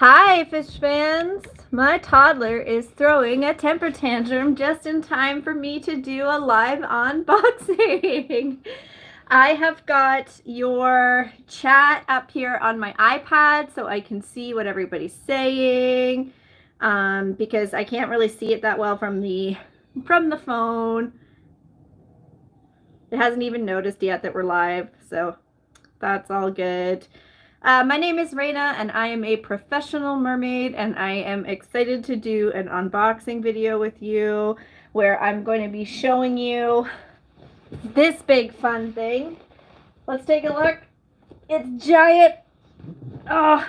Hi, fish fans! My toddler is throwing a temper tantrum just in time for me to do a live unboxing. I have got your chat up here on my iPad so I can see what everybody's saying, because I can't really see it that well from the phone. It hasn't even noticed yet that we're live, so that's all good. My name is Raina and I am a professional mermaid, and I am excited to do an unboxing video with you where I'm going to be showing you this big fun thing. Let's take a look. It's giant. Oh,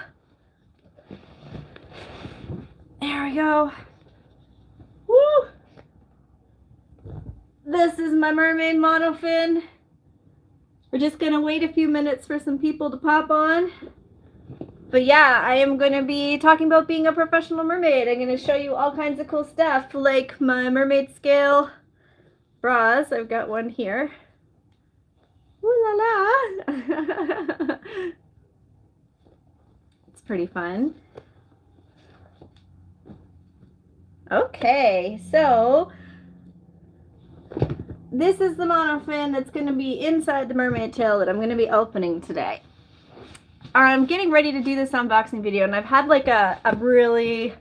there we go. Woo! This is my mermaid monofin. We're just gonna wait a few minutes for some people to pop on. But yeah, I am going to be talking about being a professional mermaid. I'm going to show you all kinds of cool stuff, like my mermaid scale bras. I've got one here. Ooh la la! It's pretty fun. Okay, so this is the monofin that's going to be inside the mermaid tail that I'm going to be opening today. I'm getting ready to do this unboxing video, and I've had like a really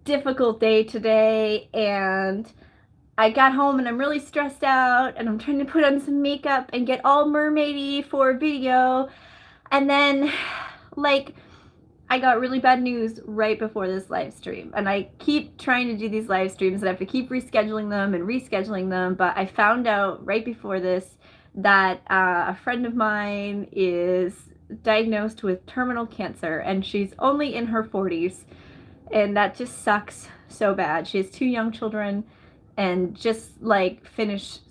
difficult day today, and I got home and I'm really stressed out, and I'm trying to put on some makeup and get all mermaidy for a video, and then like I got really bad news right before this live stream, and I keep trying to do these live streams and I have to keep rescheduling them, but I found out right before this that a friend of mine is diagnosed with terminal cancer, and she's only in her 40s, and that just sucks so bad. She has 2 young children and just like finished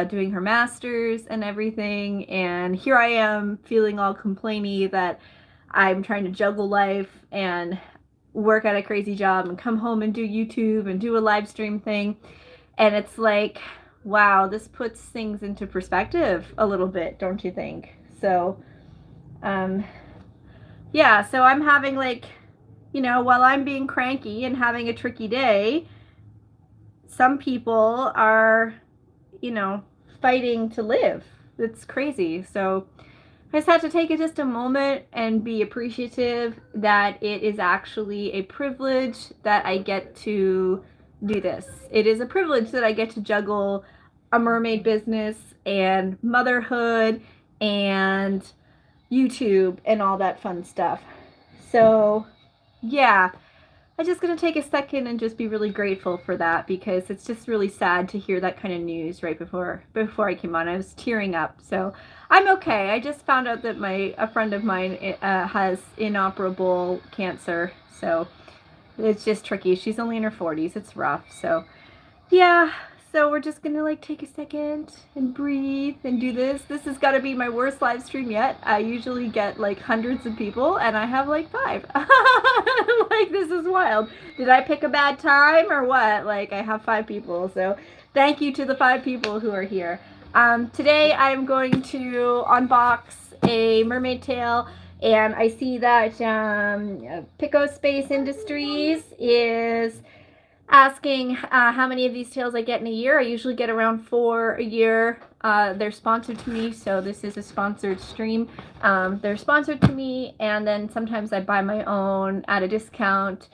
doing her master's and everything, and here I am feeling all complainy that I'm trying to juggle life and work at a crazy job and come home and do YouTube and do a live stream thing, and it's like, wow, this puts things into perspective a little bit, don't you think? So yeah, so I'm having, like, you know, while I'm being cranky and having a tricky day, some people are, you know, fighting to live. It's crazy. So I just had to take just a moment and be appreciative that it is actually a privilege that I get to do this. It is a privilege that I get to juggle a mermaid business and motherhood and YouTube and all that fun stuff. So yeah, I'm just gonna take a second and just be really grateful for that, because it's just really sad to hear that kind of news right before I came on. I was tearing up. So I'm okay. I just found out that a friend of mine has inoperable cancer, so it's just tricky. She's only in her 40s. It's rough. So yeah, so we're just gonna like take a second and breathe and do this. This has got to be my worst live stream yet. I usually get like hundreds of people, and I have like 5. Like, this is wild. Did I pick a bad time or what? Like, I have 5 people, so thank you to the 5 people who are here. Today I'm going to unbox a mermaid tail, and I see that Pico Space Industries is asking how many of these tails I get in a year. I usually get around 4 a year. They're sponsored to me, so this is a sponsored stream. They're sponsored to me, and then sometimes I buy my own at a discount,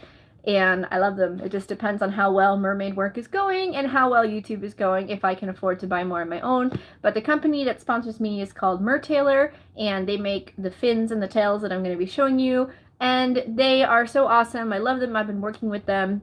and I love them. It just depends on how well mermaid work is going and how well YouTube is going, if I can afford to buy more on my own. But the company that sponsors me is called Mertailor, and they make the fins and the tails that I'm going to be showing you, and they are so awesome. I love them. I've been working with them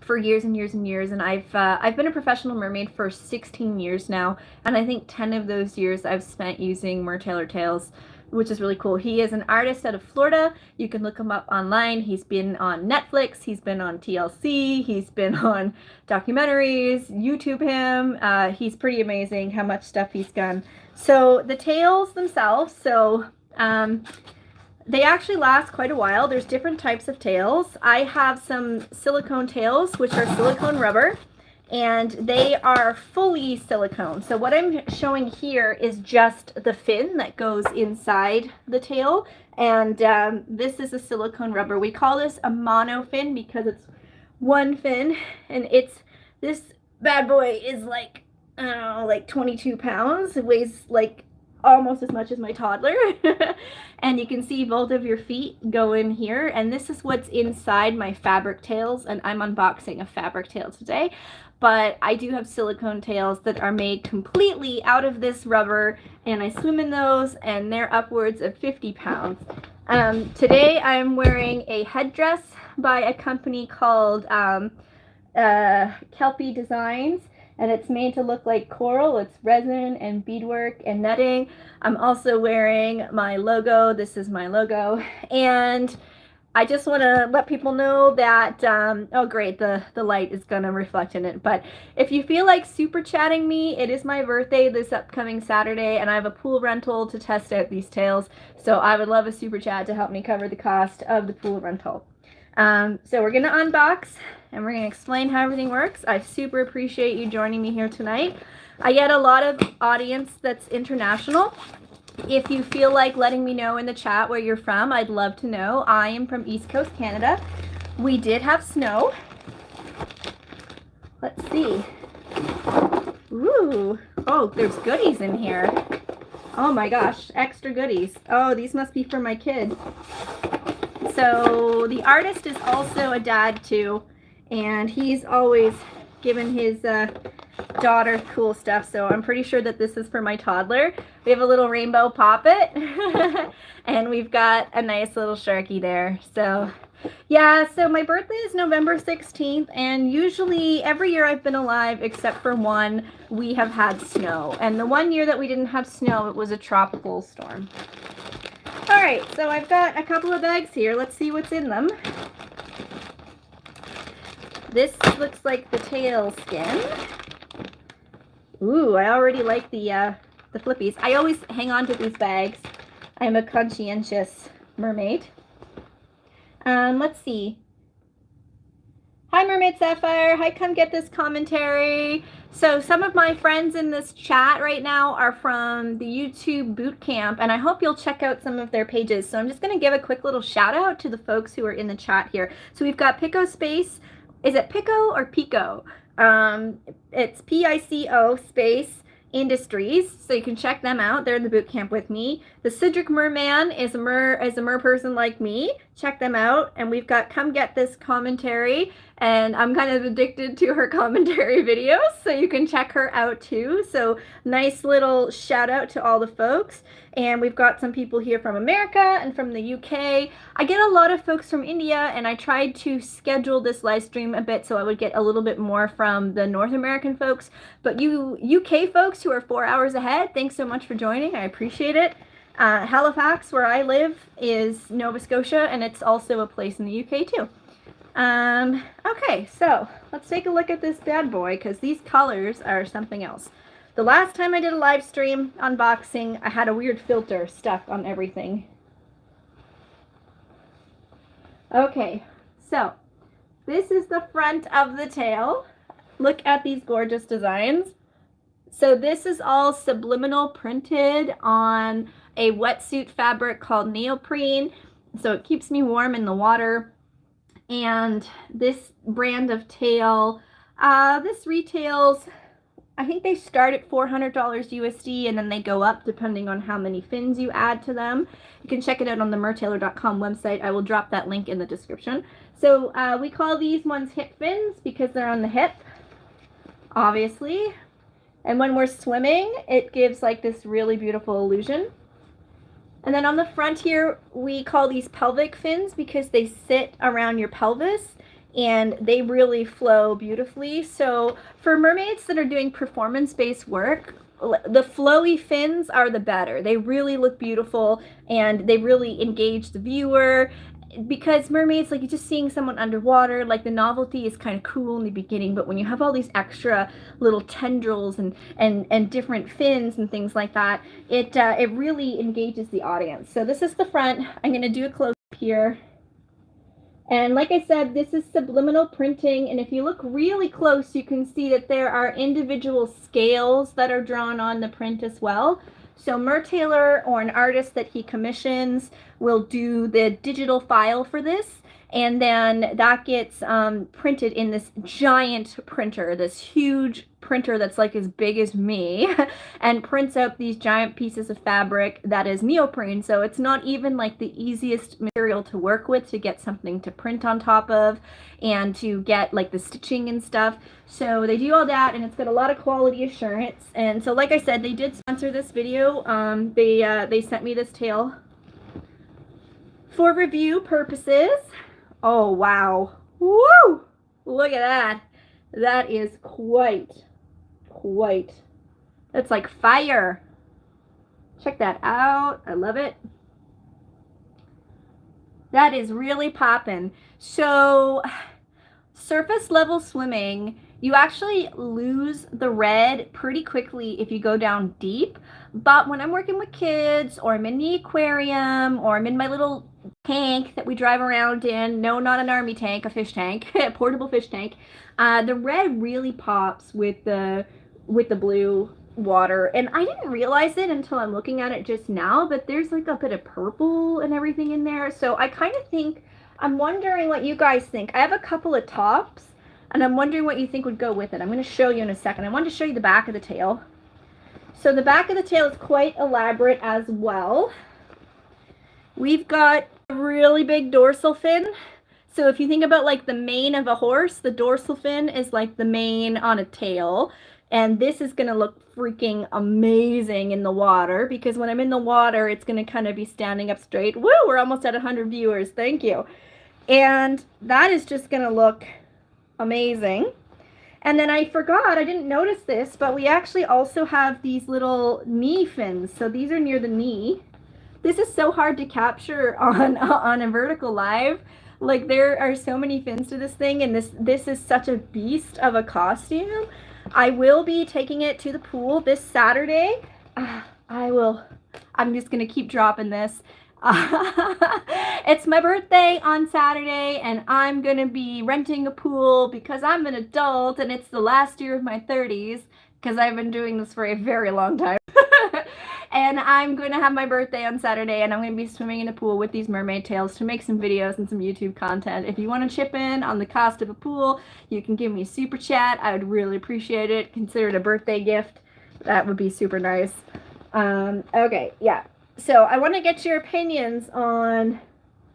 for years and years and years, and I've been a professional mermaid for 16 years now, and I think 10 of those years I've spent using Mertailor tails, which is really cool. He is an artist out of Florida. You can look him up online. He's been on Netflix, he's been on TLC, he's been on documentaries. YouTube him. He's pretty amazing how much stuff he's done. So the tails themselves, they actually last quite a while. There's different types of tails. I have some silicone tails, which are silicone rubber, and they are fully silicone. So what I'm showing here is just the fin that goes inside the tail, and this is a silicone rubber. We call this a monofin because it's one fin, and this bad boy is like, I don't know, like 22 pounds. It weighs like almost as much as my toddler. And you can see both of your feet go in here, and this is what's inside my fabric tails, and I'm unboxing a fabric tail today. But I do have silicone tails that are made completely out of this rubber, and I swim in those, and they're upwards of 50 pounds. Today I'm wearing a headdress by a company called Kelpie Designs, and it's made to look like coral. It's resin and beadwork and netting. I'm also wearing my logo. This is my logo, and I just want to let people know that, oh great, the light is going to reflect in it, but if you feel like super chatting me, it is my birthday this upcoming Saturday, and I have a pool rental to test out these tails, so I would love a super chat to help me cover the cost of the pool rental. So we're going to unbox, and we're going to explain how everything works. I super appreciate you joining me here tonight. I get a lot of audience that's international. If you feel like letting me know in the chat where you're from, I'd love to know. I am from East Coast Canada. We did have snow. Let's see. Ooh. Oh, there's goodies in here. Oh my gosh, extra goodies. Oh, these must be for my kid. So the artist is also a dad too, and he's always given his daughter cool stuff, so I'm pretty sure that this is for my toddler. We have a little rainbow poppet and we've got a nice little sharky there. So yeah, so my birthday is November 16th, and usually every year I've been alive except for one, we have had snow, and the one year that we didn't have snow, it was a tropical storm. All right, so I've got a couple of bags here. Let's see what's in them. This looks like the tail skin. Ooh, I already like the flippies. I always hang on to these bags. I'm a conscientious mermaid. Let's see. Hi, Mermaid Sapphire. Hi, come get this commentary. So some of my friends in this chat right now are from the YouTube boot camp, and I hope you'll check out some of their pages. So I'm just going to give a quick little shout out to the folks who are in the chat here. So we've got Pico Space. Is it Pico or Pico? It's P-I-C-O space Industries, so you can check them out. They're in the boot camp with me. The Cedric Merman is a mer person like me. Check them out. And we've got Come Get This commentary, and I'm kind of addicted to her commentary videos, so you can check her out too. So nice little shout out to all the folks. And we've got some people here from America and from the UK. I get a lot of folks from India, and I tried to schedule this live stream a bit so I would get a little bit more from the North American folks. But you UK folks who are 4 hours ahead, thanks so much for joining. I appreciate it. Halifax, where I live, is Nova Scotia, and it's also a place in the UK too. Okay, so let's take a look at this bad boy, because these colors are something else. The last time I did a live stream unboxing, I had a weird filter stuck on everything. Okay, so this is the front of the tail. Look at these gorgeous designs. So this is all subliminal printed on a wetsuit fabric called neoprene, so it keeps me warm in the water. And this brand of tail, this retails, I think they start at $400 USD, and then they go up depending on how many fins you add to them. You can check it out on the mertailor.com website. I will drop that link in the description. So we call these ones hip fins because they're on the hip, obviously. And when we're swimming, it gives like this really beautiful illusion. And then on the front here, we call these pelvic fins because they sit around your pelvis and they really flow beautifully. So for mermaids that are doing performance-based work, the flowy fins are the better. They really look beautiful and they really engage the viewer. Because mermaids, like, you're just seeing someone underwater, like, the novelty is kind of cool in the beginning, but when you have all these extra little tendrils and different fins and things like that, it really engages the audience. So this is the front. I'm going to do a close-up here. And like I said, this is subliminal printing, and if you look really close, you can see that there are individual scales that are drawn on the print as well. So Mertailor, or an artist that he commissions, will do the digital file for this, and then that gets printed in this giant printer, this huge printer that's like as big as me, and prints out these giant pieces of fabric that is neoprene. So it's not even like the easiest material to work with to get something to print on top of and to get like the stitching and stuff. So they do all that, and it's got a lot of quality assurance. And so like I said, they did sponsor this video. They sent me this tail for review purposes. Oh wow, woo, look at that. That is quite, that's like fire. Check that out. I love it. That is really poppin'. So surface level swimming, you actually lose the red pretty quickly if you go down deep. But when I'm working with kids, or I'm in the aquarium, or I'm in my little tank that we drive around in, no, not an army tank, a fish tank, a portable fish tank, the red really pops with the blue water. And I didn't realize it until I'm looking at it just now, but there's like a bit of purple and everything in there. So I kind of think, I'm wondering what you guys think. I have a couple of tops, and I'm wondering what you think would go with it. I'm going to show you in a second. I wanted to show you the back of the tail. So the back of the tail is quite elaborate as well. We've got a really big dorsal fin. So if you think about like the mane of a horse, the dorsal fin is like the mane on a tail. And this is going to look freaking amazing in the water, because when I'm in the water, it's going to kind of be standing up straight. Woo, we're almost at 100 viewers. Thank you. And that is just going to look amazing. And then I forgot, I didn't notice this, but we actually also have these little knee fins. So these are near the knee. This is so hard to capture on a vertical live. Like, there are so many fins to this thing, and this is such a beast of a costume. I will be taking it to the pool this Saturday. I'm just gonna keep dropping this. It's my birthday on Saturday, and I'm gonna be renting a pool because I'm an adult and it's the last year of my 30s, because I've been doing this for a very long time. And I'm going to have my birthday on Saturday, and I'm going to be swimming in a pool with these mermaid tails to make some videos and some YouTube content. If you want to chip in on the cost of a pool, you can give me a super chat. I would really appreciate it. Consider it a birthday gift. That would be super nice. Okay, yeah. So I want to get your opinions on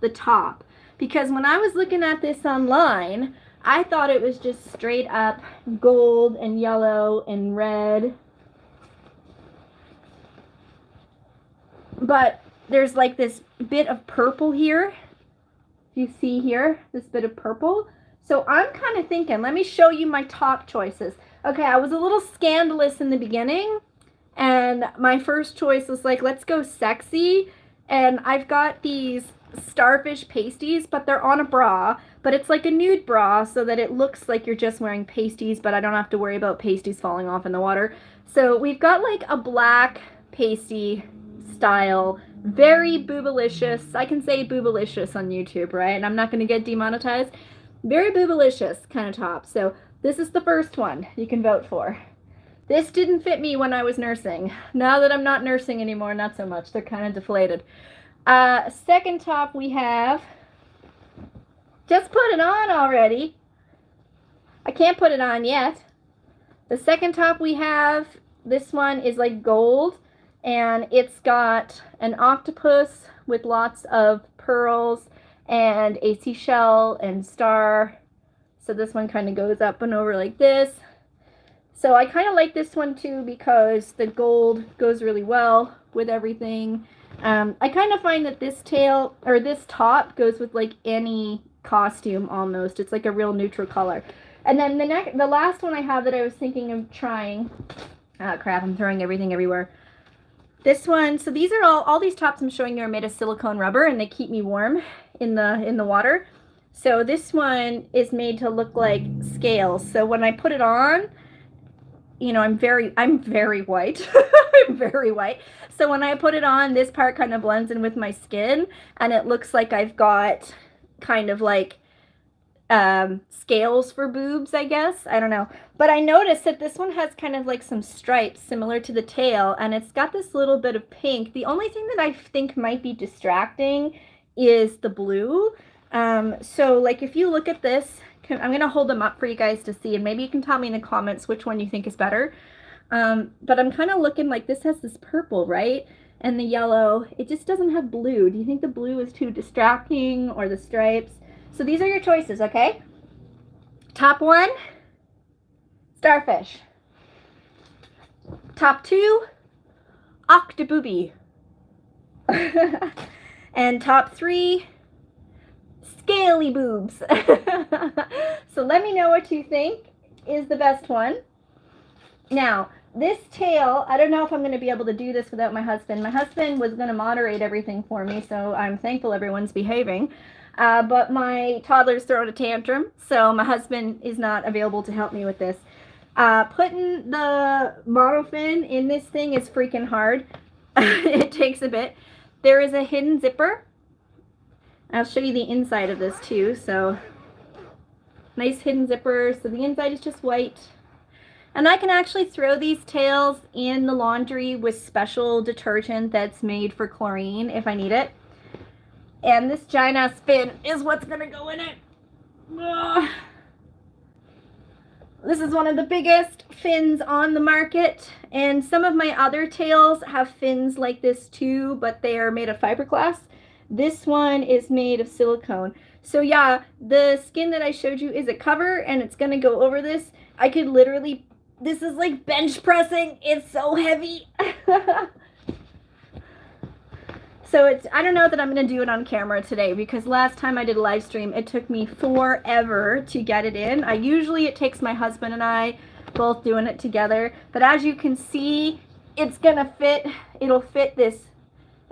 the top, because when I was looking at this online, I thought it was just straight up gold and yellow and red. But there's like this bit of purple here. You see here, this bit of purple. So I'm kind of thinking, let me show you my top choices. Okay, I was a little scandalous in the beginning, and my first choice was like, let's go sexy. And I've got these starfish pasties, but they're on a bra, but it's like a nude bra, so that it looks like you're just wearing pasties, but I don't have to worry about pasties falling off in the water. So we've got like a black pasty style, very boobalicious. I can say boobalicious on YouTube, right? And I'm not going to get demonetized. Very boobalicious kind of top. So this is the first one you can vote for. This didn't fit me when I was nursing. Now that I'm not nursing anymore, not so much. They're kind of deflated. Second top we have, just put it on already. I can't put it on yet. The second top we have, this one is like gold, and it's got an octopus with lots of pearls and a seashell and star. So this one kind of goes up and over like this. So I kind of like this one too, because the gold goes really well with everything. I kind of find that this tail, or this top, goes with like any costume almost. It's like a real neutral color. And then the last one I have that I was thinking of trying, oh crap, I'm throwing everything everywhere. This one, so these are all these tops I'm showing you are made of silicone rubber, and they keep me warm in the water. So this one is made to look like scales. So when I put it on, you know, I'm very white. I'm very white. So when I put it on, this part kind of blends in with my skin, and it looks like I've got kind of like scales for boobs, I guess. I don't know. But I noticed that this one has kind of like some stripes similar to the tail, and it's got this little bit of pink. The only thing that I think might be distracting is the blue. So like if you look at this, I'm going to hold them up for you guys to see, and maybe you can tell me in the comments which one you think is better. But I'm kind of looking like this has this purple, right? And the yellow, it just doesn't have blue. Do you think the blue is too distracting, or the stripes? So these are your choices, okay? Top one, starfish. Top two, octobooby. And top three, scaly boobs. So let me know what you think is the best one. Now, this tail, I don't know if I'm going to be able to do this without my husband. My husband was going to moderate everything for me, so I'm thankful everyone's behaving. But my toddler's throwing a tantrum, so my husband is not available to help me with this. Putting the monofin in this thing is freaking hard. It takes a bit. There is a hidden zipper. I'll show you the inside of this too. So nice hidden zipper. So the inside is just white. And I can actually throw these tails in the laundry with special detergent that's made for chlorine if I need it. And this giant ass fin is what's gonna go in it. Ugh. This is one of the biggest fins on the market, and some of my other tails have fins like this too, but they are made of fiberglass. This one is made of silicone. So yeah, the skin that I showed you is a cover, and it's gonna go over this. I could literally, this is like bench pressing. It's so heavy. So it's, I don't know that I'm going to do it on camera today, because last time I did a live stream, it took me forever to get it in. Usually it takes my husband and I both doing it together. But as you can see, it's going to fit. It'll fit this.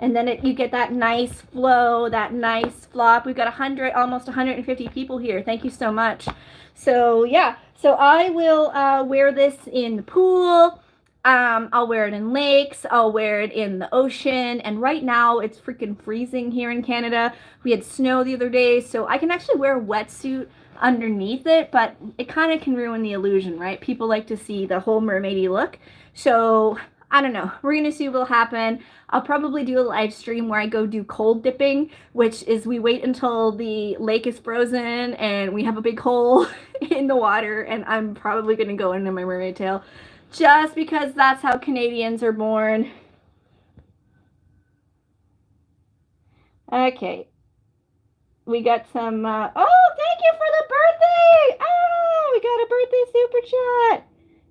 And then you get that nice flow, that nice flop. We've got almost 150 people here. Thank you so much. So yeah, so I will wear this in the pool. I'll wear it in lakes, I'll wear it in the ocean, and right now it's freaking freezing here in Canada. We had snow the other day, so I can actually wear a wetsuit underneath it, but it kind of can ruin the illusion, right? People like to see the whole mermaidy look. So I don't know, we're gonna see what will happen. I'll probably do a live stream where I go do cold dipping, which is we wait until the lake is frozen and we have a big hole in the water, and I'm probably gonna go into my mermaid tail. Just because that's how Canadians are born. Okay. We got some, oh, thank you for the birthday! Oh, we got a birthday super chat.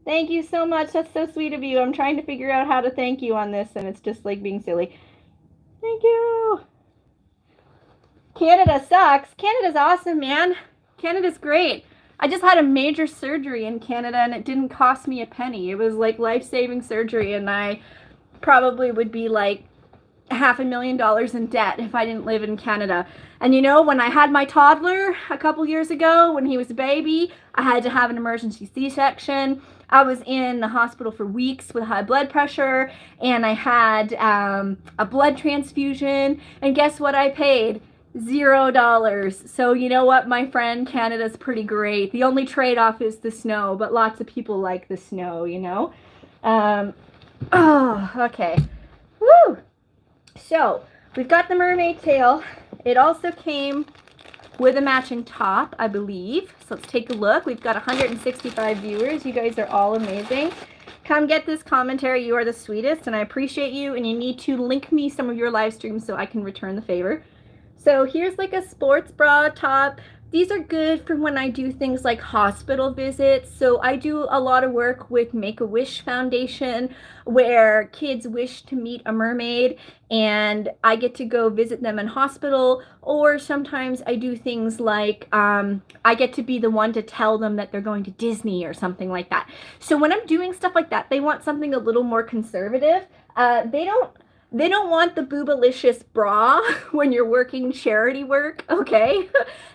Thank you so much. That's so sweet of you. I'm trying to figure out how to thank you on this, and it's just like being silly. Thank you. Canada sucks. Canada's awesome, man. Canada's great. I just had a major surgery in Canada, and it didn't cost me a penny. It was like life-saving surgery, and I probably would be like $500,000 in debt if I didn't live in Canada. And you know, when I had my toddler a couple years ago, when he was a baby, I had to have an emergency C-section. I was in the hospital for weeks with high blood pressure, and I had a blood transfusion, and guess what I paid? $0. So you know what, my friend, Canada's pretty great. The only trade-off is the snow, but lots of people like the snow, you know. Oh, okay. Woo! So we've got the mermaid tail. It also came with a matching top, I believe. So let's take a look. We've got 165 viewers. You guys are all amazing. Come get this commentary. You are the sweetest, and I appreciate you, and you need to link me some of your live streams so I can return the favor. So here's like a sports bra top. These are good for when I do things like hospital visits. So I do a lot of work with Make-A-Wish Foundation, where kids wish to meet a mermaid, and I get to go visit them in hospital. Or sometimes I do things like I get to be the one to tell them that they're going to Disney or something like that. So when I'm doing stuff like that, they want something a little more conservative. They don't want the boobalicious bra when you're working charity work, okay?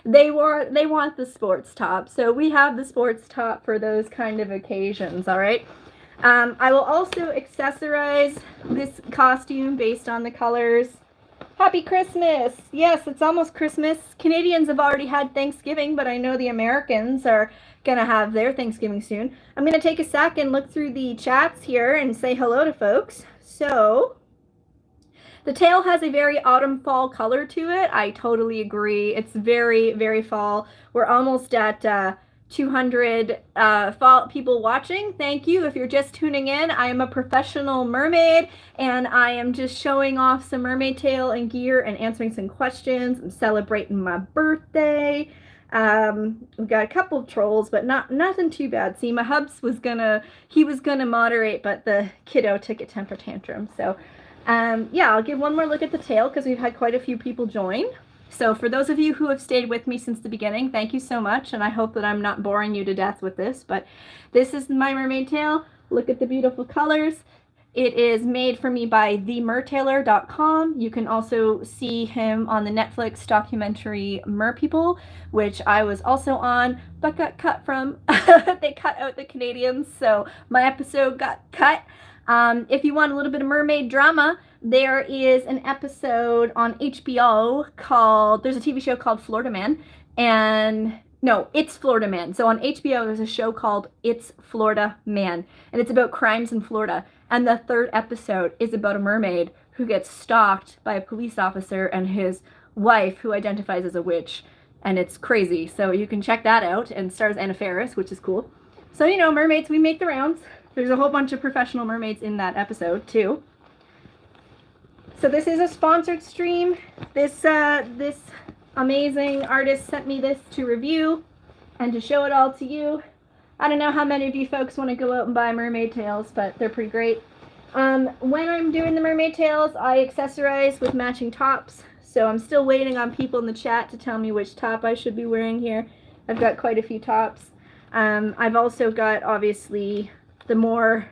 They want the sports top. So we have the sports top for those kind of occasions, all right? I will also accessorize this costume based on the colors. Happy Christmas! Yes, it's almost Christmas. Canadians have already had Thanksgiving, but I know the Americans are gonna have their Thanksgiving soon. I'm gonna take a sec and look through the chats here and say hello to folks. So, the tail has a very autumn fall color to it. I totally agree. It's very, very fall. We're almost at 200 fall people watching. Thank you. If you're just tuning in, I am a professional mermaid and I am just showing off some mermaid tail and gear and answering some questions. I'm celebrating my birthday. We've got a couple of trolls, but nothing too bad. See, my hubs was gonna moderate, but the kiddo took a temper tantrum. So yeah, I'll give one more look at the tail because we've had quite a few people join. So for those of you who have stayed with me since the beginning, thank you so much, and I hope that I'm not boring you to death with this, but this is my mermaid tail. Look at the beautiful colors. It is made for me by themertailor.com. You can also see him on the Netflix documentary Merpeople, which I was also on, but got cut from. They cut out the Canadians, so my episode got cut. If you want a little bit of mermaid drama, there is an episode on HBO called, there's a TV show called Florida Man, and no, It's Florida Man. So on HBO, there's a show called It's Florida Man, and it's about crimes in Florida. And the third episode is about a mermaid who gets stalked by a police officer and his wife, who identifies as a witch. And it's crazy. So you can check that out, and stars Anna Faris, which is cool. So, you know, mermaids, we make the rounds. There's a whole bunch of professional mermaids in that episode, too. So this is a sponsored stream. This amazing artist sent me this to review and to show it all to you. I don't know how many of you folks want to go out and buy mermaid tails, but they're pretty great. When I'm doing the mermaid tails, I accessorize with matching tops. So I'm still waiting on people in the chat to tell me which top I should be wearing here. I've got quite a few tops. I've also got, obviously, the more...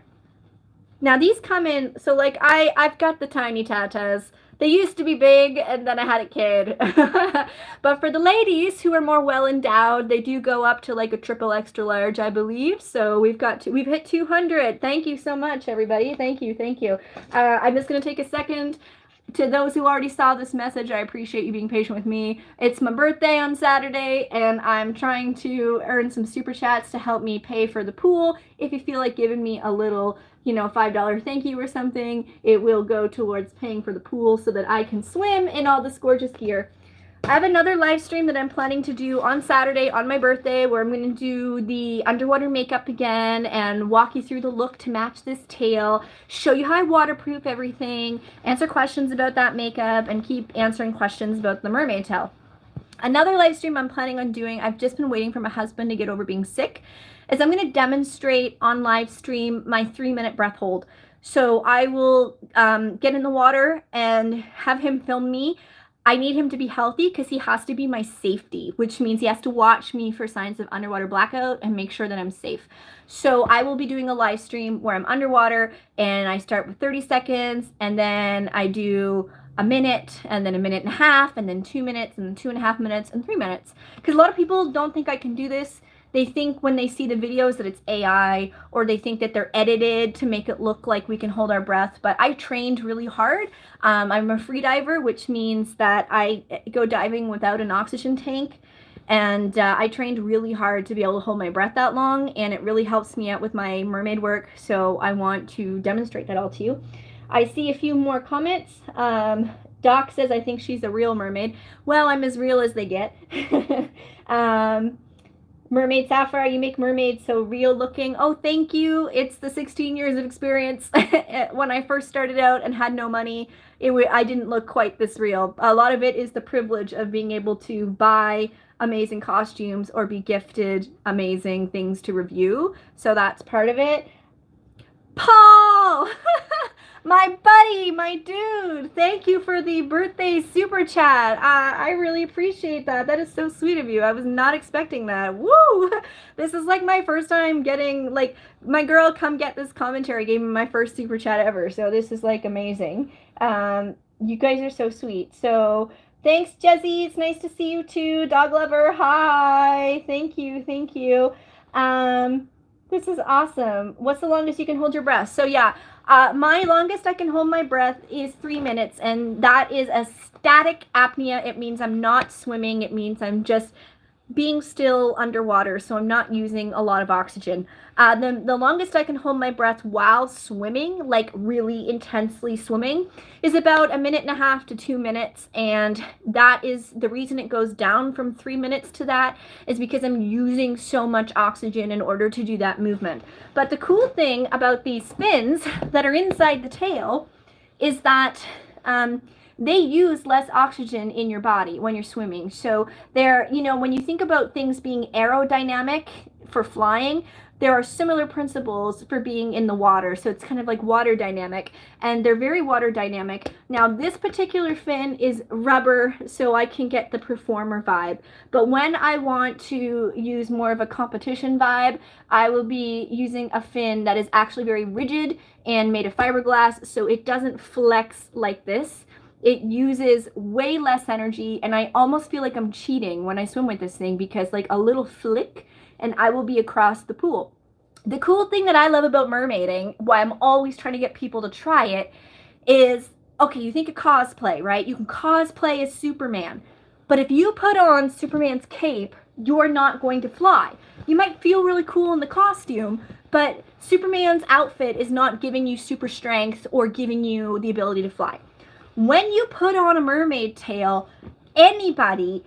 Now these come in, so like I've got the tiny tatas. They used to be big and then I had a kid. But for the ladies who are more well endowed, they do go up to like a triple extra large, I believe. So we've hit 200. Thank you so much, everybody. Thank you, thank you. I'm just gonna take a second. To those who already saw this message, I appreciate you being patient with me. It's my birthday on Saturday, and I'm trying to earn some super chats to help me pay for the pool. If you feel like giving me a little, you know, $5 thank you or something, it will go towards paying for the pool so that I can swim in all this gorgeous gear. I have another live stream that I'm planning to do on Saturday on my birthday where I'm going to do the underwater makeup again and walk you through the look to match this tail, show you how I waterproof everything, answer questions about that makeup, and keep answering questions about the mermaid tail. Another live stream I'm planning on doing, I've just been waiting for my husband to get over being sick, is I'm going to demonstrate on live stream my 3-minute breath hold. So I will get in the water and have him film me. I need him to be healthy because he has to be my safety, which means he has to watch me for signs of underwater blackout and make sure that I'm safe. So I will be doing a live stream where I'm underwater and I start with 30 seconds and then I do a minute and then a minute and a half and then 2 minutes and then 2.5 minutes and 3 minutes. Because a lot of people don't think I can do this. They think when they see the videos that it's AI, or they think that they're edited to make it look like we can hold our breath. But I trained really hard. I'm a free diver, which means that I go diving without an oxygen tank. And I trained really hard to be able to hold my breath that long. And it really helps me out with my mermaid work. So I want to demonstrate that all to you. I see a few more comments. Doc says, I think she's a real mermaid. Well, I'm as real as they get. Mermaid Sapphire, you make mermaids so real looking. Oh, thank you. It's the 16 years of experience. When I first started out and had no money, I didn't look quite this real. A lot of it is the privilege of being able to buy amazing costumes or be gifted amazing things to review. So that's part of it. Paul! My buddy, my dude, thank you for the birthday super chat. I really appreciate that. That is so sweet of you. I was not expecting that. Woo! This is like my first time getting, like, my girl come get this commentary gave me my first super chat ever. So this is like amazing. You guys are so sweet. So thanks, Jezzy. It's nice to see you too. Dog lover, hi. Thank you, thank you. This is awesome. What's the longest you can hold your breath? So yeah, My longest I can hold my breath is 3 minutes, and that is a static apnea. It means I'm not swimming. It means I'm just being still underwater, so I'm not using a lot of oxygen. The longest I can hold my breath while swimming, like really intensely swimming, is about 1.5 to 2 minutes, and that is the reason it goes down from 3 minutes to that is because I'm using so much oxygen in order to do that movement. But the cool thing about these fins that are inside the tail is that they use less oxygen in your body when you're swimming. So they're, you know, when you think about things being aerodynamic for flying, there are similar principles for being in the water. So it's kind of like water dynamic, and they're very water dynamic. Now this particular fin is rubber, so I can get the performer vibe. But when I want to use more of a competition vibe, I will be using a fin that is actually very rigid and made of fiberglass, so it doesn't flex like this. It uses way less energy, and I almost feel like I'm cheating when I swim with this thing, because like a little flick and I will be across the pool. The cool thing that I love about mermaiding, why I'm always trying to get people to try it, is, okay, you think of cosplay, right? You can cosplay as Superman, but if you put on Superman's cape, you're not going to fly. You might feel really cool in the costume, but Superman's outfit is not giving you super strength or giving you the ability to fly. When you put on a mermaid tail, anybody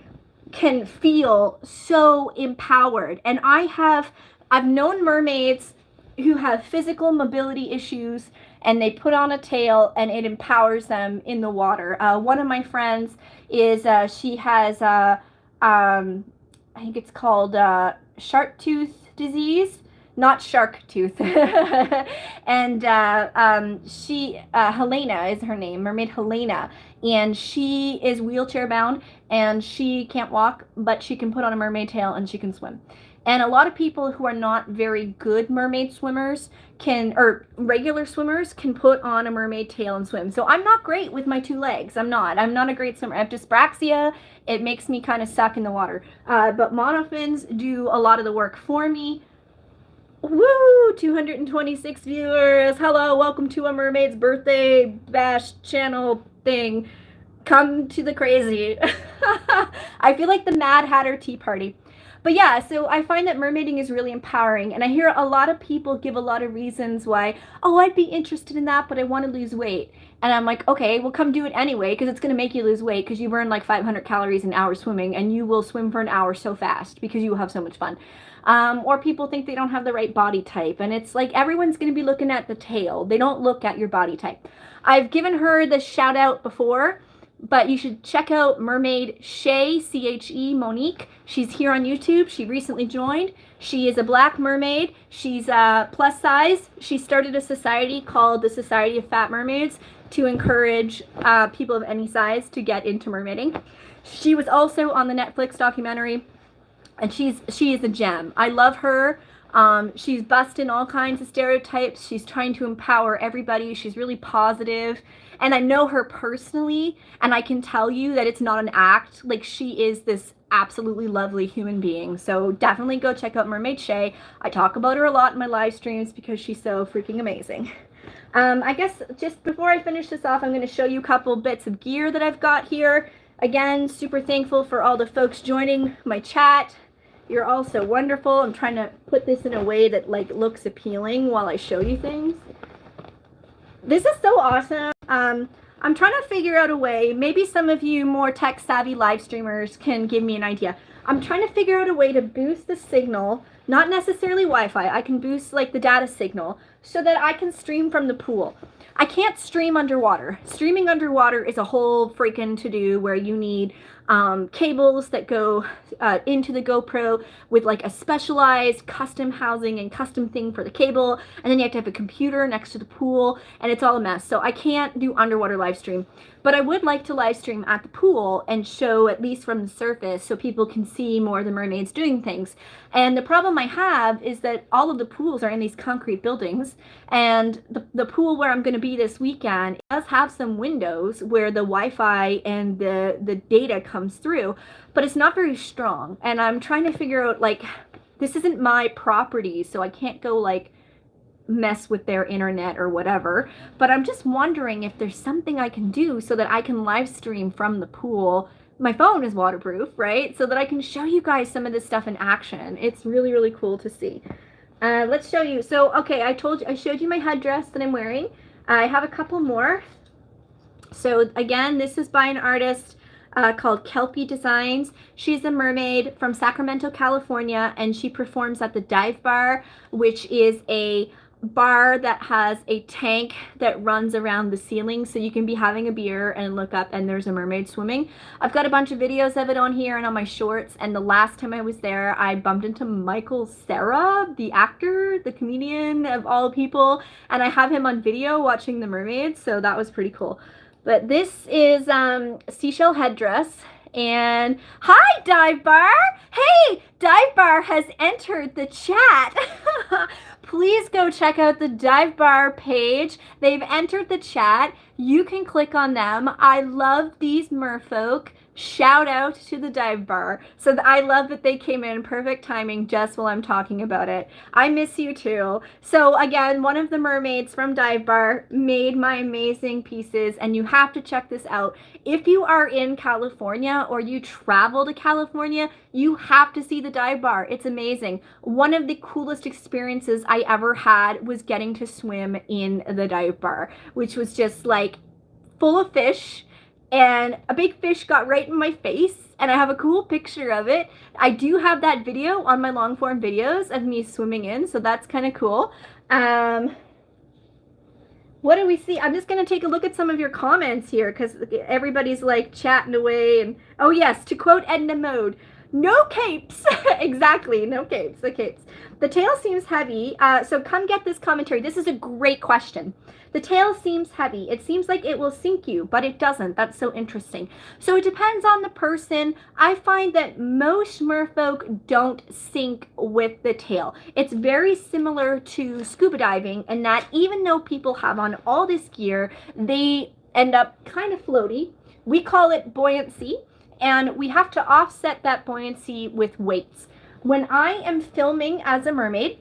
can feel so empowered. And I've known mermaids who have physical mobility issues, and they put on a tail and it empowers them in the water. One of my friends is, she has, I think it's called shark tooth disease. Not shark tooth. And Helena is her name, Mermaid Helena. And she is wheelchair bound, and she can't walk, but she can put on a mermaid tail and she can swim. And a lot of people who are not very good mermaid swimmers or regular swimmers can put on a mermaid tail and swim. So I'm not great with my 2 legs. I'm not a great swimmer. I have dyspraxia. It makes me kind of suck in the water. But monofins do a lot of the work for me. Woo! 226 viewers. Hello, welcome to a mermaid's birthday bash channel thing. Come to the crazy. I feel like the Mad Hatter Tea Party. But yeah, so I find that mermaiding is really empowering, and I hear a lot of people give a lot of reasons why, oh, I'd be interested in that, but I want to lose weight. And I'm like, okay, well, come do it anyway, because it's going to make you lose weight, because you burn like 500 calories an hour swimming, and you will swim for an hour so fast because you will have so much fun. Or people think they don't have the right body type, and it's like everyone's going to be looking at the tail. They don't look at your body type. I've given her the shout out before, but you should check out Mermaid Shay, C-H-E, Monique. She's here on YouTube. She recently joined. She is a black mermaid. She's plus size. She started a society called the Society of Fat Mermaids to encourage people of any size to get into mermaiding. She was also on the Netflix documentary, and she is a gem. I love her. She's busting all kinds of stereotypes. She's trying to empower everybody. She's really positive. And I know her personally, and I can tell you that it's not an act. Like, she is this absolutely lovely human being. So definitely go check out Mermaid Shay. I talk about her a lot in my live streams because she's so freaking amazing. I guess just before I finish this off, I'm going to show you a couple bits of gear that I've got here. Again, super thankful for all the folks joining my chat. You're all so wonderful. I'm trying to put this in a way that like looks appealing while I show you things. This is so awesome. I'm trying to figure out a way, maybe some of you more tech savvy live streamers can give me an idea. I'm trying to figure out a way to boost the signal, not necessarily Wi-Fi. I can boost like the data signal so that I can stream from the pool. I can't stream underwater. Streaming underwater is a whole freaking to-do where you need cables that go into the GoPro with like a specialized custom housing and custom thing for the cable, and then you have to have a computer next to the pool, and it's all a mess. So I can't do underwater live stream, but I would like to live stream at the pool and show at least from the surface so people can see more of the mermaids doing things. And the problem I have is that all of the pools are in these concrete buildings, and the pool where I'm going to be this weekend does have some windows where the Wi-Fi and the data comes through, but it's not very strong. And I'm trying to figure out, like, this isn't my property, so I can't go like mess with their internet or whatever. But I'm just wondering if there's something I can do so that I can live stream from the pool. My phone is waterproof, right? So that I can show you guys some of this stuff in action. It's really, really cool to see. Let's show you. So, okay, I showed you my headdress that I'm wearing. I have a couple more. So again, this is by an artist called Kelpie Designs. She's a mermaid from Sacramento, California, and she performs at the Dive Bar, which is a bar that has a tank that runs around the ceiling, so you can be having a beer and look up and there's a mermaid swimming. I've got a bunch of videos of it on here and on my shorts, and the last time I was there I bumped into Michael Cera, the actor, the comedian of all people, and I have him on video watching the mermaids, so that was pretty cool. But this is Seashell Headdress. And hi, Dive Bar! Hey, Dive Bar has entered the chat. Please go check out the Dive Bar page. They've entered the chat. You can click on them. I love these merfolk. Shout out to the Dive Bar. So I love that they came in perfect timing just while I'm talking about it. I miss you too. So again, one of the mermaids from Dive Bar made my amazing pieces, and you have to check this out. If you are in California or you travel to California, you have to see the Dive Bar. It's amazing. One of the coolest experiences I ever had was getting to swim in the Dive Bar, which was just like full of fish. And a big fish got right in my face, and I have a cool picture of it. I do have that video on my long form videos of me swimming in, so that's kind of cool. What do we see? I'm just going to take a look at some of your comments here, because everybody's like chatting away. And oh yes, to quote Edna Mode, no capes. Exactly, no capes, the capes. The tail seems heavy, so come get this commentary. This is a great question. The tail seems heavy. It seems like it will sink you, but it doesn't. That's so interesting. So it depends on the person. I find that most merfolk don't sink with the tail. It's very similar to scuba diving, and that even though people have on all this gear, they end up kind of floaty. We call it buoyancy, and we have to offset that buoyancy with weights. When I am filming as a mermaid,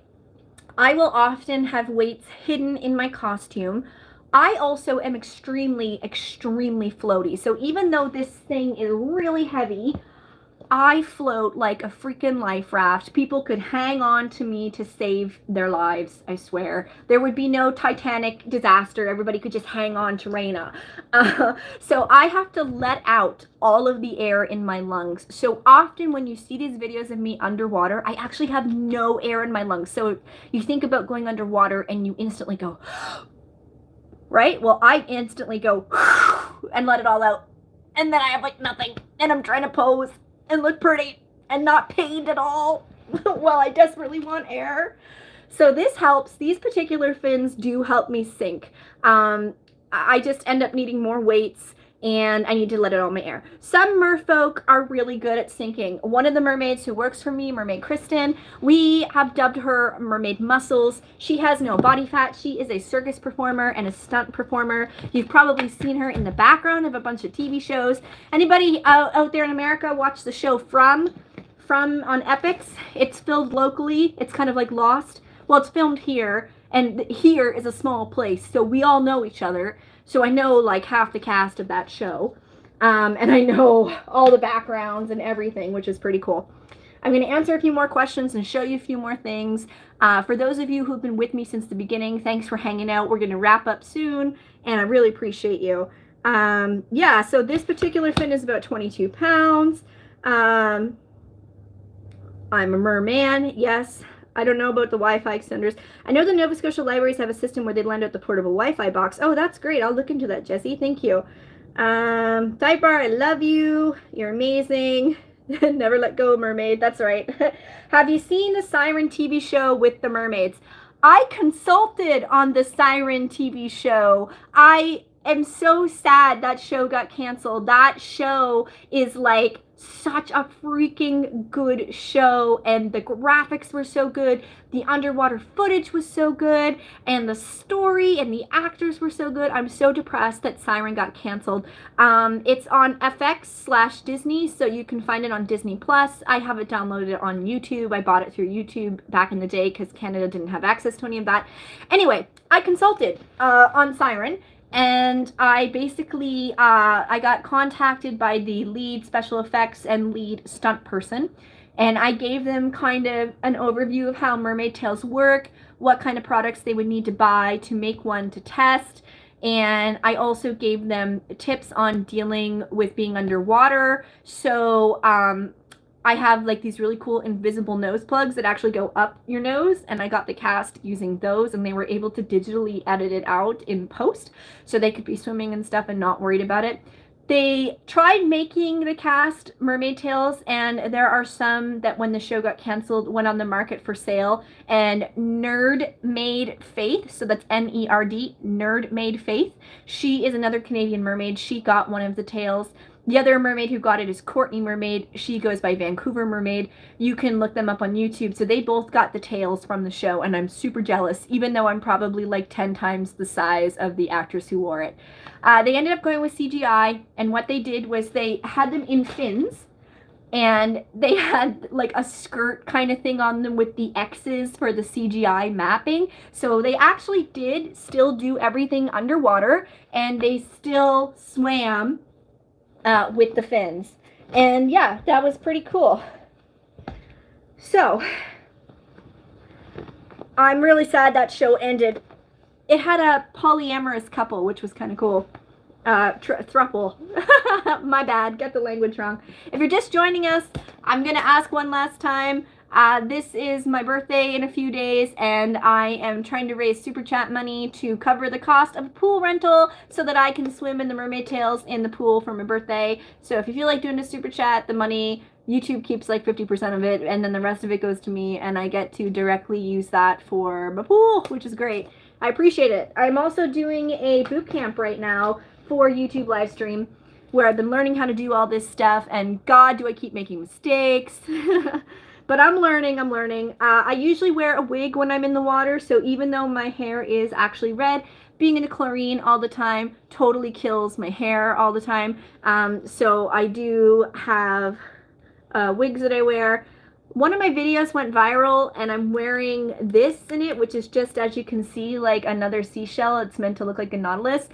I will often have weights hidden in my costume. I also am extremely, extremely floaty. So even though this thing is really heavy, I float like a freaking life raft. People could hang on to me to save their lives, I swear. There would be no Titanic disaster. Everybody could just hang on to Raina. So I have to let out all of the air in my lungs. So often when you see these videos of me underwater, I actually have no air in my lungs. So you think about going underwater and you instantly go, right? Well, I instantly go and let it all out. And then I have like nothing. And I'm trying to pose and look pretty and not pained at all while I desperately want air. So this helps. These particular fins do help me sink. I just end up needing more weights, and I need to let out my air. Some merfolk are really good at sinking. One of the mermaids who works for me, Mermaid Kristen, we have dubbed her Mermaid Muscles. She has no body fat. She is a circus performer and a stunt performer. You've probably seen her in the background of a bunch of TV shows. Anybody out there in America watch the show From on Epix? It's filmed locally. It's kind of like Lost. Well, it's filmed here, and here is a small place, so we all know each other. So I know like half the cast of that show, and I know all the backgrounds and everything, which is pretty cool. I'm going to answer a few more questions and show you a few more things. For those of you who've been with me since the beginning, thanks for hanging out. We're going to wrap up soon, and I really appreciate you. Yeah, so this particular fin is about 22 pounds. I'm a merman, yes. I don't know about the Wi-Fi extenders. I know the Nova Scotia libraries have a system where they lend out the portable Wi-Fi box. Oh, that's great. I'll look into that, Jessie. Thank you. Dive Bar, I love you. You're amazing. Never let go, mermaid. That's right. Have you seen the Siren TV show with the mermaids? I consulted on the Siren TV show. I am so sad that show got canceled. That show is like such a freaking good show, and the graphics were so good, the underwater footage was so good, and the story and the actors were so good. I'm so depressed that Siren got canceled. It's on FX/Disney, so you can find it on Disney Plus. I have it downloaded on YouTube. I bought it through YouTube back in the day because Canada didn't have access to any of that. Anyway, I consulted on Siren, and I basically, I got contacted by the lead special effects and lead stunt person, and I gave them kind of an overview of how mermaid tails work, what kind of products they would need to buy to make one to test, and I also gave them tips on dealing with being underwater. So, I have like these really cool invisible nose plugs that actually go up your nose, and I got the cast using those, and they were able to digitally edit it out in post so they could be swimming and stuff and not worried about it. They tried making the cast mermaid tails, and there are some that when the show got canceled went on the market for sale, and Mermaid Faith, so that's N-E-R-D, Mermaid Faith, she is another Canadian mermaid. She got one of the tails. The other mermaid who got it is Courtney Mermaid. She goes by Vancouver Mermaid. You can look them up on YouTube. So they both got the tails from the show, and I'm super jealous, even though I'm probably like 10 times the size of the actress who wore it. They ended up going with CGI, and what they did was they had them in fins, and they had like a skirt kind of thing on them with the X's for the CGI mapping. So they actually did still do everything underwater, and they still swam with the fins. And yeah, that was pretty cool. So, I'm really sad that show ended. It had a polyamorous couple, which was kind of cool. Thruple. My bad, got the language wrong. If you're just joining us, I'm going to ask one last time. This is my birthday in a few days, and I am trying to raise super chat money to cover the cost of a pool rental so that I can swim in the mermaid tails in the pool for my birthday. So if you feel like doing a super chat, the money, YouTube keeps like 50% of it, and then the rest of it goes to me, and I get to directly use that for my pool, which is great. I appreciate it. I'm also doing a boot camp right now for YouTube live stream, where I've been learning how to do all this stuff, and God, do I keep making mistakes. But I'm learning. I usually wear a wig when I'm in the water, so even though my hair is actually red, being in the chlorine all the time totally kills my hair all the time. So I do have wigs that I wear. One of my videos went viral, and I'm wearing this in it, which is just, as you can see, like another seashell. It's meant to look like a nautilus.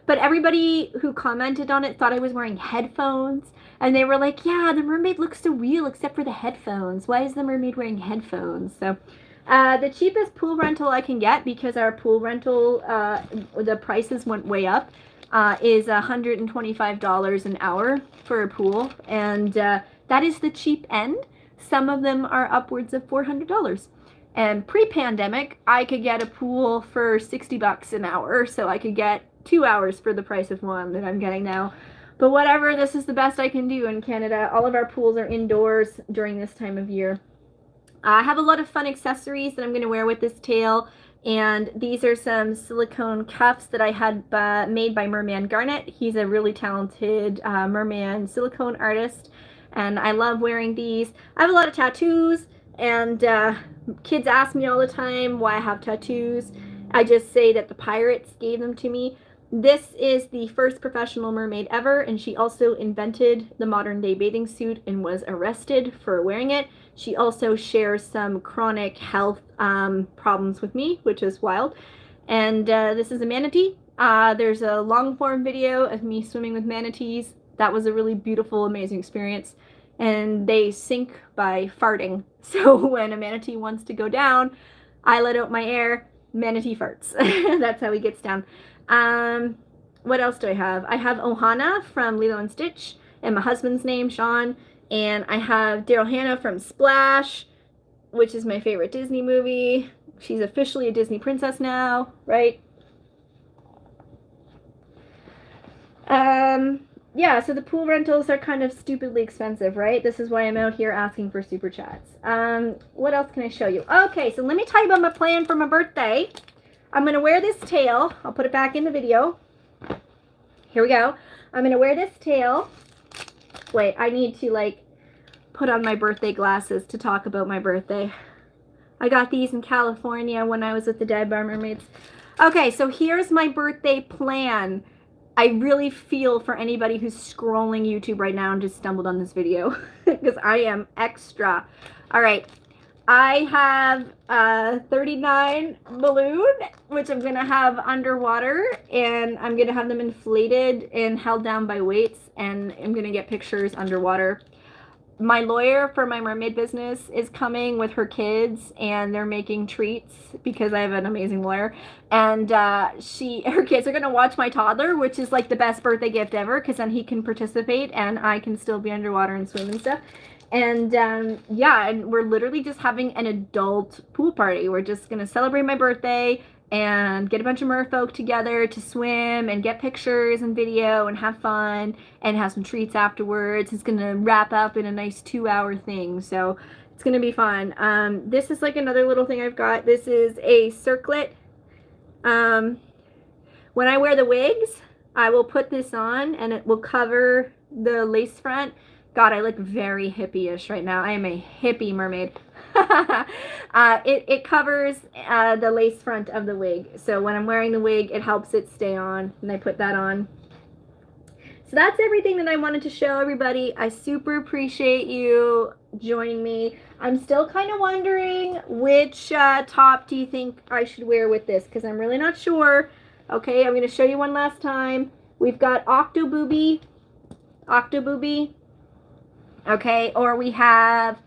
But everybody who commented on it thought I was wearing headphones. And they were like, yeah, the mermaid looks so real except for the headphones. Why is the mermaid wearing headphones? So the cheapest pool rental I can get, because our pool rental, the prices went way up, is $125 an hour for a pool. And that is the cheap end. Some of them are upwards of $400. And pre-pandemic, I could get a pool for $60 an hour. So I could get 2 hours for the price of one that I'm getting now. But whatever, this is the best I can do in Canada. All of our pools are indoors during this time of year. I have a lot of fun accessories that I'm going to wear with this tail. And these are some silicone cuffs that I had made by Merman Garnet. He's a really talented merman silicone artist. And I love wearing these. I have a lot of tattoos. And kids ask me all the time why I have tattoos. I just say that the pirates gave them to me. This is the first professional mermaid ever, and she also invented the modern day bathing suit and was arrested for wearing it. She also shares some chronic health problems with me, which is wild. And this is a manatee. There's a long form video of me swimming with manatees. That was a really beautiful, amazing experience. And they sink by farting. So when a manatee wants to go down, I let out my air, manatee farts. That's how he gets down. What else do I have? I have Ohana from Lilo and Stitch, and my husband's name, Sean. And I have Daryl Hannah from Splash, which is my favorite Disney movie. She's officially a Disney princess now, right? Yeah, so the pool rentals are kind of stupidly expensive, right? This is why I'm out here asking for super chats. What else can I show you? Okay, so let me tell you about my plan for my birthday. I'm going to wear this tail. I'll put it back in the video. Here we go. I'm going to wear this tail Wait, I need to like put on my birthday glasses to talk about my birthday. I got these in California when I was with the Dive Bar Mermaids. Okay, so here's my birthday plan. I really feel for anybody who's scrolling YouTube right now and just stumbled on this video because I am extra. All right, I have a 39 balloon, which I'm gonna have underwater, and I'm gonna have them inflated and held down by weights, and I'm gonna get pictures underwater. My lawyer for my mermaid business is coming with her kids, and they're making treats because I have an amazing lawyer. And her kids are gonna watch my toddler, which is like the best birthday gift ever, because then he can participate and I can still be underwater and swim and stuff. And yeah, and we're literally just having an adult pool party. We're just gonna celebrate my birthday and get a bunch of merfolk together to swim and get pictures and video and have fun and have some treats afterwards. It's gonna wrap up in a nice 2-hour thing, so it's gonna be fun. This is like another little thing I've got. This is a circlet. When I wear the wigs, I will put this on and it will cover the lace front. God, I look very hippie-ish right now. I am a hippie mermaid. It covers the lace front of the wig. So when I'm wearing the wig, it helps it stay on, and I put that on. So that's everything that I wanted to show everybody. I super appreciate you joining me. I'm still kind of wondering which top do you think I should wear with this, because I'm really not sure. Okay, I'm going to show you one last time. We've got Octobooby, okay, or we have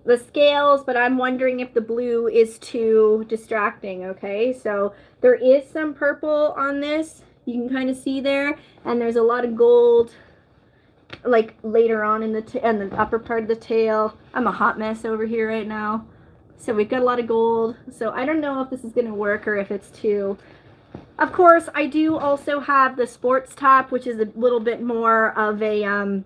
the scales, but I'm wondering if the blue is too distracting. Okay, so there is some purple on this, you can kind of see there, and there's a lot of gold like later on in the upper part of the tail. I'm a hot mess over here right now, so we've got a lot of gold. So I don't know if this is gonna work or if it's too. Of course, I do also have the sports top, which is a little bit more of a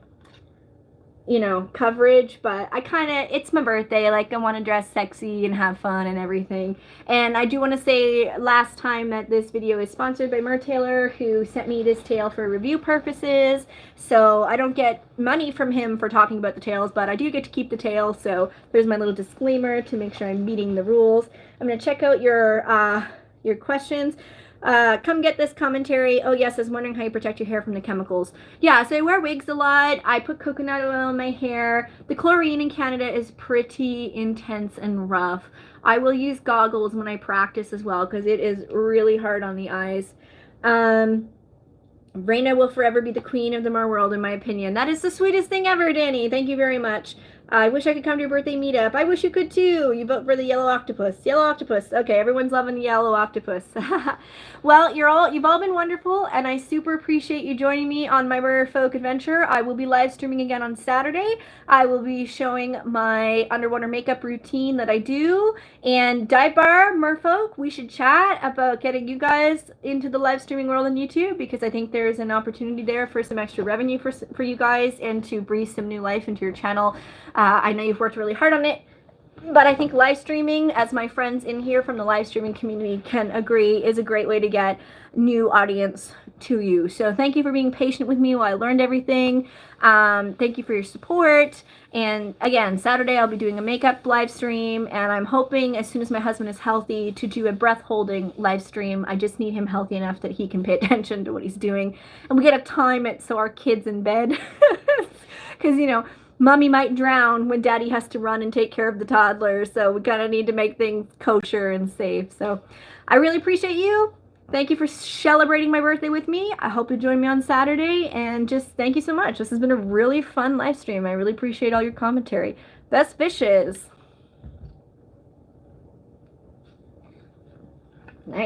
you know, coverage, but I kind of, it's my birthday, like I want to dress sexy and have fun and everything. And I do want to say last time that this video is sponsored by Mertailor, who sent me this tail for review purposes. So I don't get money from him for talking about the tails, but I do get to keep the tail. So there's my little disclaimer to make sure I'm meeting the rules. I'm going to check out your questions. Come get this commentary. Oh yes, I was wondering how you protect your hair from the chemicals. Yeah, so I wear wigs a lot. I put coconut oil in my hair. The chlorine in Canada is pretty intense and rough. I will use goggles when I practice as well, because it is really hard on the eyes. Raina will forever be the queen of the mer world, in my opinion. That is the sweetest thing ever, Danny. Thank you very much. I wish I could come to your birthday meetup. I wish you could too. You vote for the yellow octopus. Yellow octopus. Okay, everyone's loving the yellow octopus. Well, you've all been wonderful, and I super appreciate you joining me on my merfolk adventure. I will be live streaming again on Saturday. I will be showing my underwater makeup routine that I do. And Dive Bar merfolk, we should chat about getting you guys into the live streaming world on YouTube, because I think there's an opportunity there for some extra revenue for you guys, and to breathe some new life into your channel. I know you've worked really hard on it, but I think live streaming, as my friends in here from the live streaming community can agree, is a great way to get new audience to you. So thank you for being patient with me while I learned everything. Thank you for your support. And again, Saturday I'll be doing a makeup live stream, and I'm hoping as soon as my husband is healthy to do a breath holding live stream. I just need him healthy enough that he can pay attention to what he's doing, and we gotta time it so our kid's in bed, because you know, Mommy might drown when Daddy has to run and take care of the toddler, so we kind of need to make things kosher and safe. So I really appreciate you. Thank you for celebrating my birthday with me. I hope you join me on Saturday, and just thank you so much. This has been a really fun live stream. I really appreciate all your commentary. Best wishes.